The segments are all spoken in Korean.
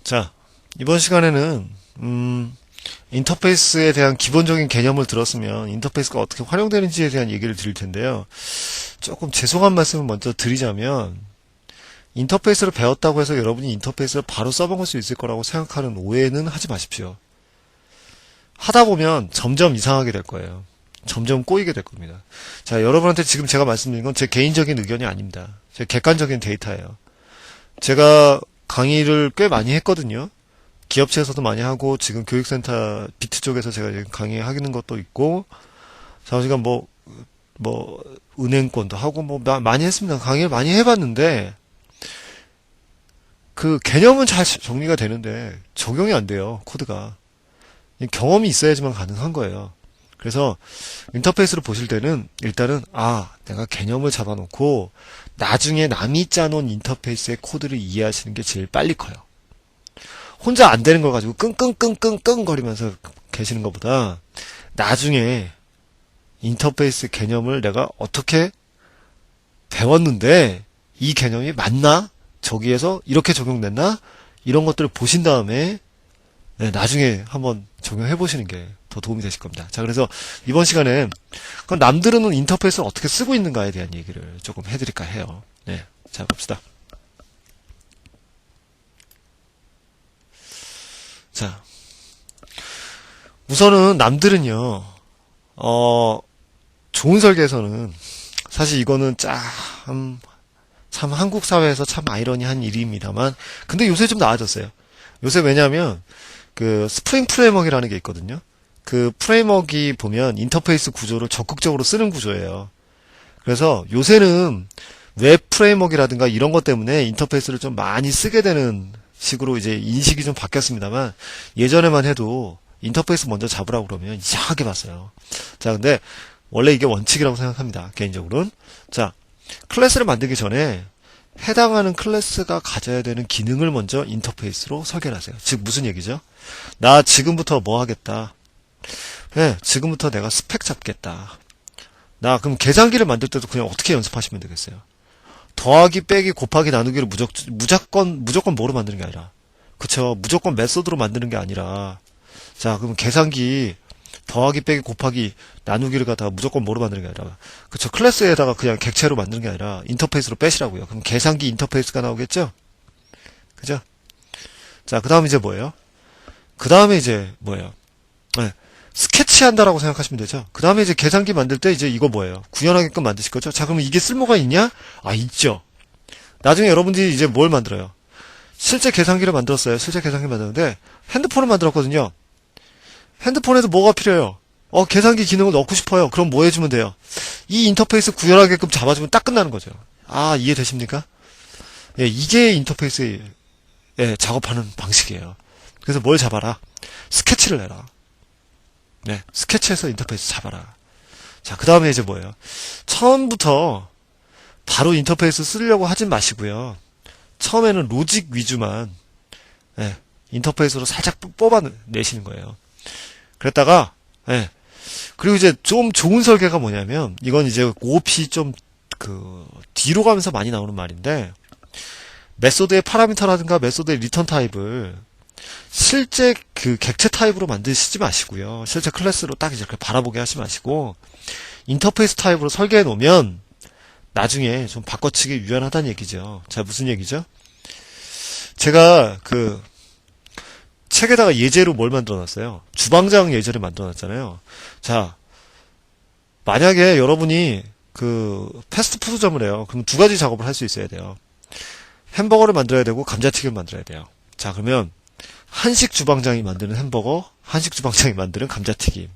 자, 이번 시간에는 인터페이스에 대한 기본적인 개념을 들었으면 인터페이스가 어떻게 활용되는지에 대한 얘기를 드릴 텐데요. 조금 죄송한 말씀을 먼저 드리자면 인터페이스를 배웠다고 해서 여러분이 인터페이스를 바로 써먹을 수 있을 거라고 생각하는 오해는 하지 마십시오. 하다 보면 점점 이상하게 될 거예요. 점점 꼬이게 될 겁니다. 자, 여러분한테 지금 제가 말씀드린 건 제 개인적인 의견이 아닙니다. 제 객관적인 데이터예요. 제가 강의를 꽤 많이 했거든요. 기업체에서도 많이 하고 지금 교육센터 비트 쪽에서 제가 강의하는 것도 있고 사실은 뭐 은행권도 하고 뭐 많이 했습니다. 강의를 많이 해봤는데 그 개념은 잘 정리가 되는데 적용이 안 돼요. 코드가 경험이 있어야지만 가능한 거예요. 그래서 인터페이스를 보실 때는 일단은 내가 개념을 잡아놓고 나중에 남이 짜놓은 인터페이스의 코드를 이해하시는 게 제일 빨리 커요. 혼자 안 되는 걸 가지고 끙끙끙끙끙 거리면서 계시는 것보다 나중에 인터페이스 개념을 내가 어떻게 배웠는데 이 개념이 맞나? 저기에서 이렇게 적용됐나? 이런 것들을 보신 다음에 나중에 한번 적용해 보시는 게 더 도움이 되실 겁니다. 자, 그래서 이번 시간에 그럼 남들은 인터페이스를 어떻게 쓰고 있는가에 대한 얘기를 조금 해드릴까 해요. 네, 자 봅시다. 자, 우선은 남들은요, 좋은 설계에서는 사실 이거는 참 한국 사회에서 참 아이러니한 일입니다만, 근데 요새 좀 나아졌어요. 요새 왜냐하면 그 스프링 프레임워크라는 게 있거든요. 그 프레임워크가 보면 인터페이스 구조를 적극적으로 쓰는 구조예요. 그래서 요새는 웹 프레임워크라든가 이런 것 때문에 인터페이스를 좀 많이 쓰게 되는 식으로 이제 인식이 좀 바뀌었습니다만 예전에만 해도 인터페이스 먼저 잡으라고 그러면 이상하게 봤어요. 자, 근데 원래 이게 원칙이라고 생각합니다. 개인적으로는. 자, 클래스를 만들기 전에 해당하는 클래스가 가져야 되는 기능을 먼저 인터페이스로 설계를 하세요. 즉 무슨 얘기죠? 나 지금부터 뭐 하겠다. 지금부터 내가 스펙 잡겠다. 나 그럼 계산기를 만들 때도 그냥 어떻게 연습하시면 되겠어요? 더하기, 빼기, 곱하기, 나누기를 무조건 뭐로 만드는 게 아니라, 그쵸? 무조건 메소드로 만드는 게 아니라, 자, 그럼 계산기, 더하기, 빼기, 곱하기, 나누기를 갖다가 무조건 뭐로 만드는 게 아니라, 그쵸? 클래스에다가 그냥 객체로 만드는 게 아니라, 인터페이스로 빼시라고요. 그럼 계산기 인터페이스가 나오겠죠? 그죠? 자, 그 다음에 이제 뭐예요? 그 다음에 이제 뭐예요? 스케치한다라고 생각하시면 되죠. 그 다음에 이제 계산기 만들 때 이제 이거 뭐예요? 구현하게끔 만드실 거죠? 자, 그러면 이게 쓸모가 있냐? 있죠. 나중에 여러분들이 이제 뭘 만들어요? 실제 계산기를 만들었어요. 실제 계산기 만드는데 핸드폰을 만들었거든요. 핸드폰에도 뭐가 필요해요? 계산기 기능을 넣고 싶어요. 그럼 뭐 해주면 돼요? 이 인터페이스 구현하게끔 잡아주면 딱 끝나는 거죠. 이해되십니까? 이게 인터페이스의 작업하는 방식이에요. 그래서 뭘 잡아라? 스케치를 내라. 스케치해서 인터페이스 잡아라. 자, 그 다음에 이제 뭐예요? 처음부터 바로 인터페이스 쓰려고 하진 마시고요. 처음에는 로직 위주만 인터페이스로 살짝 뽑아내시는 거예요. 그랬다가 그리고 이제 좀 좋은 설계가 뭐냐면 이건 이제 OP 좀 뒤로 가면서 많이 나오는 말인데 메소드의 파라미터라든가 메소드의 리턴 타입을 실제 그 객체 타입으로 만드시지 마시고요. 실제 클래스로 딱 이렇게 바라보게 하지 마시고 인터페이스 타입으로 설계해 놓으면 나중에 좀 바꿔치기 유연하다는 얘기죠. 자, 무슨 얘기죠? 제가 그 책에다가 예제로 뭘 만들어 놨어요? 주방장 예제를 만들어 놨잖아요. 자, 만약에 여러분이 그 패스트푸드점을 해요. 그럼 두 가지 작업을 할 수 있어야 돼요. 햄버거를 만들어야 되고 감자튀김을 만들어야 돼요. 자, 그러면 한식 주방장이 만드는 햄버거, 한식 주방장이 만드는 감자튀김.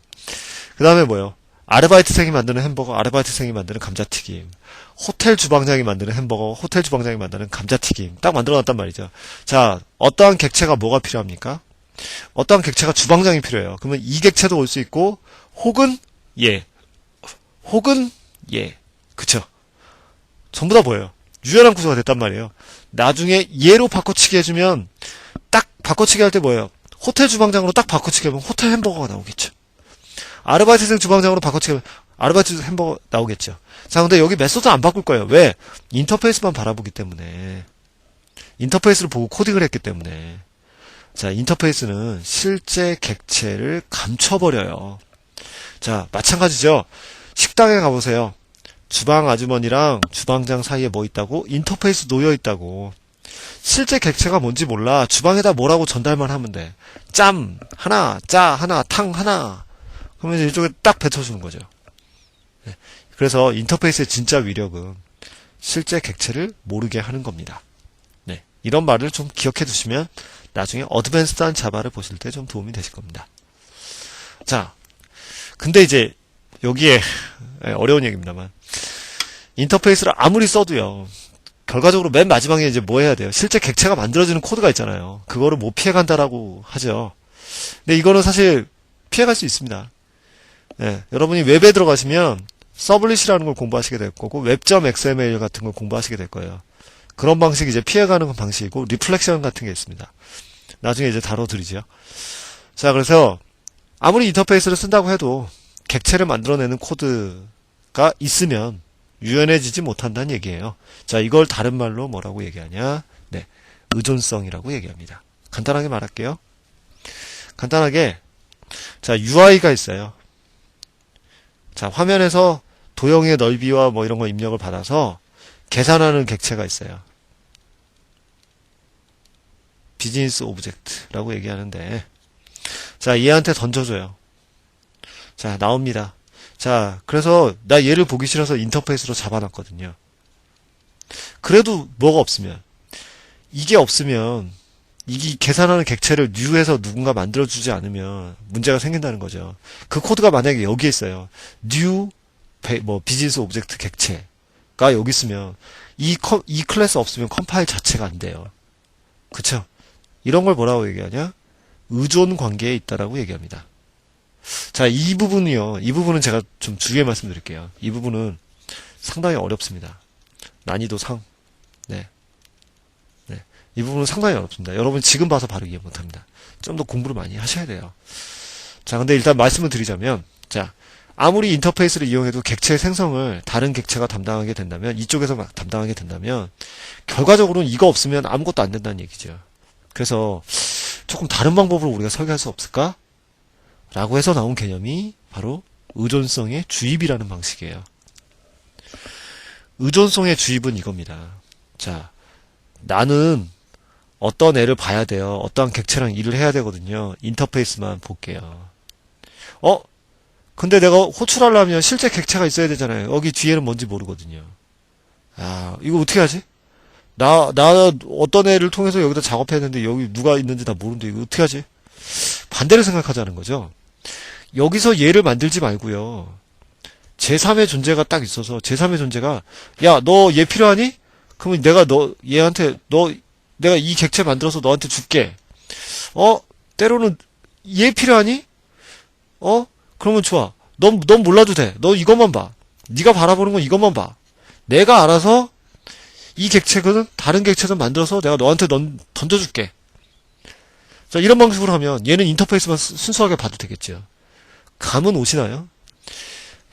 그 다음에 뭐요? 아르바이트생이 만드는 햄버거, 아르바이트생이 만드는 감자튀김. 호텔 주방장이 만드는 햄버거, 호텔 주방장이 만드는 감자튀김. 딱 만들어놨단 말이죠. 자, 어떠한 객체가 뭐가 필요합니까? 어떠한 객체가 주방장이 필요해요. 그러면 이 객체도 올 수 있고, 혹은 그쵸? 전부 다 뭐예요? 유연한 구조가 됐단 말이에요. 나중에 얘로 바꿔치기 해주면 딱 바꿔치기 할 때 뭐예요? 호텔 주방장으로 딱 바꿔치기 하면 호텔 햄버거가 나오겠죠. 아르바이트생 주방장으로 바꿔치기 하면 아르바이트 햄버거 나오겠죠. 자, 근데 여기 메소드 안 바꿀 거예요. 왜? 인터페이스만 바라보기 때문에. 인터페이스를 보고 코딩을 했기 때문에. 자, 인터페이스는 실제 객체를 감춰버려요. 자, 마찬가지죠. 식당에 가보세요. 주방 아주머니랑 주방장 사이에 뭐 있다고? 인터페이스 놓여 있다고. 실제 객체가 뭔지 몰라. 주방에다 뭐라고 전달만 하면 돼. 짬 하나, 짜 하나, 탕 하나. 그러면 이제 이쪽에 딱 뱉어주는 거죠. 네. 그래서 인터페이스의 진짜 위력은 실제 객체를 모르게 하는 겁니다. 네. 이런 말을 좀 기억해 두시면 나중에 어드밴스드한 자바를 보실 때 좀 도움이 되실 겁니다. 자, 근데 이제 여기에 어려운 얘기입니다만 인터페이스를 아무리 써도요. 결과적으로 맨 마지막에 이제 뭐 해야 돼요? 실제 객체가 만들어지는 코드가 있잖아요. 그거를 못 피해간다라고 하죠. 근데 이거는 사실 피해갈 수 있습니다. 네, 여러분이 웹에 들어가시면 서블릿이라는 걸 공부하시게 될 거고 웹.xml 같은 걸 공부하시게 될 거예요. 그런 방식이 이제 피해가는 방식이고 리플렉션 같은 게 있습니다. 나중에 이제 다뤄드리죠. 자, 그래서 아무리 인터페이스를 쓴다고 해도 객체를 만들어내는 코드가 있으면 유연해지지 못한다는 얘기예요. 자, 이걸 다른 말로 뭐라고 얘기하냐? 네, 의존성이라고 얘기합니다. 간단하게 말할게요. 간단하게, 자, UI가 있어요. 자, 화면에서 도형의 넓이와 뭐 이런 거 입력을 받아서 계산하는 객체가 있어요. 비즈니스 오브젝트라고 얘기하는데, 자, 얘한테 던져줘요. 자, 나옵니다. 자, 그래서 나 얘를 보기 싫어서 인터페이스로 잡아놨거든요. 그래도 뭐가 없으면, 이게 없으면 이게 계산하는 객체를 뉴에서 누군가 만들어주지 않으면 문제가 생긴다는 거죠. 그 코드가 만약에 여기에 있어요. new 뭐 비즈니스 오브젝트 객체가 여기 있으면 이 클래스 없으면 컴파일 자체가 안 돼요. 그쵸? 이런 걸 뭐라고 얘기하냐? 의존 관계에 있다라고 얘기합니다. 자, 이 부분이요. 이 부분은 제가 좀 주의해 말씀드릴게요. 이 부분은 상당히 어렵습니다. 난이도 상. 네. 네. 이 부분은 상당히 어렵습니다. 여러분 지금 봐서 바로 이해 못합니다. 좀 더 공부를 많이 하셔야 돼요. 자, 근데 일단 말씀을 드리자면, 자, 아무리 인터페이스를 이용해도 객체 생성을 다른 객체가 담당하게 된다면, 이쪽에서 막 담당하게 된다면, 결과적으로는 이거 없으면 아무것도 안 된다는 얘기죠. 그래서 조금 다른 방법으로 우리가 설계할 수 없을까? 라고 해서 나온 개념이 바로 의존성의 주입이라는 방식이에요. 의존성의 주입은 이겁니다. 자, 나는 어떤 애를 봐야 돼요. 어떠한 객체랑 일을 해야 되거든요. 인터페이스만 볼게요. 근데 내가 호출하려면 실제 객체가 있어야 되잖아요. 여기 뒤에는 뭔지 모르거든요. 아, 이거 어떻게 하지? 나 어떤 애를 통해서 여기다 작업해야 되는데 여기 누가 있는지 다 모르는데 이거 어떻게 하지? 반대로 생각하자는 거죠. 여기서 얘를 만들지 말고요. 제3의 존재가 딱 있어서 제3의 존재가 야, 너 얘 필요하니? 그러면 내가 얘한테 내가 이 객체 만들어서 너한테 줄게. 때로는 얘 필요하니? 그러면 좋아. 넌 몰라도 돼. 너 이것만 봐. 네가 바라보는 건 이것만 봐. 내가 알아서 이 객체는 다른 객체든 만들어서 내가 너한테 던져줄게. 자, 이런 방식으로 하면 얘는 인터페이스만 순수하게 봐도 되겠죠. 감은 오시나요?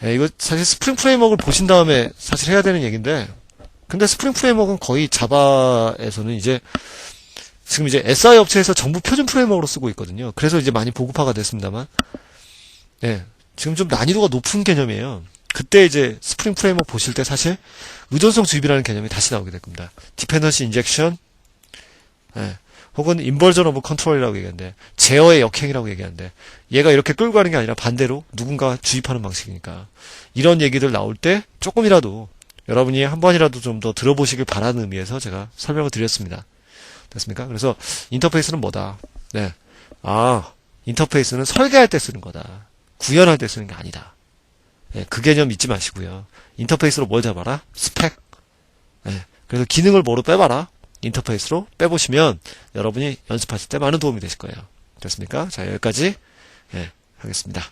이거 사실 스프링 프레임워크를 보신 다음에 사실 해야 되는 얘기인데, 근데 스프링 프레임워크는 거의 자바에서는 지금 이제 SI 업체에서 정부 표준 프레임워크로 쓰고 있거든요. 그래서 이제 많이 보급화가 됐습니다만, 지금 좀 난이도가 높은 개념이에요. 그때 이제 스프링 프레임워크 보실 때 사실 의존성 주입이라는 개념이 다시 나오게 될 겁니다. 디펜던시 인젝션, 혹은 인버전 오브 컨트롤이라고 얘기하는데, 제어의 역행이라고 얘기하는데, 얘가 이렇게 끌고 가는 게 아니라 반대로 누군가 주입하는 방식이니까, 이런 얘기들 나올 때 조금이라도 여러분이 한 번이라도 좀 더 들어보시길 바라는 의미에서 제가 설명을 드렸습니다. 됐습니까? 그래서 인터페이스는 뭐다? 네. 인터페이스는 설계할 때 쓰는 거다. 구현할 때 쓰는 게 아니다. 그 개념 잊지 마시고요. 인터페이스로 뭘 잡아라? 스펙. 그래서 기능을 뭐로 빼봐라? 인터페이스로 빼보시면 여러분이 연습하실 때 많은 도움이 되실 거예요. 됐습니까? 자, 여기까지 하겠습니다.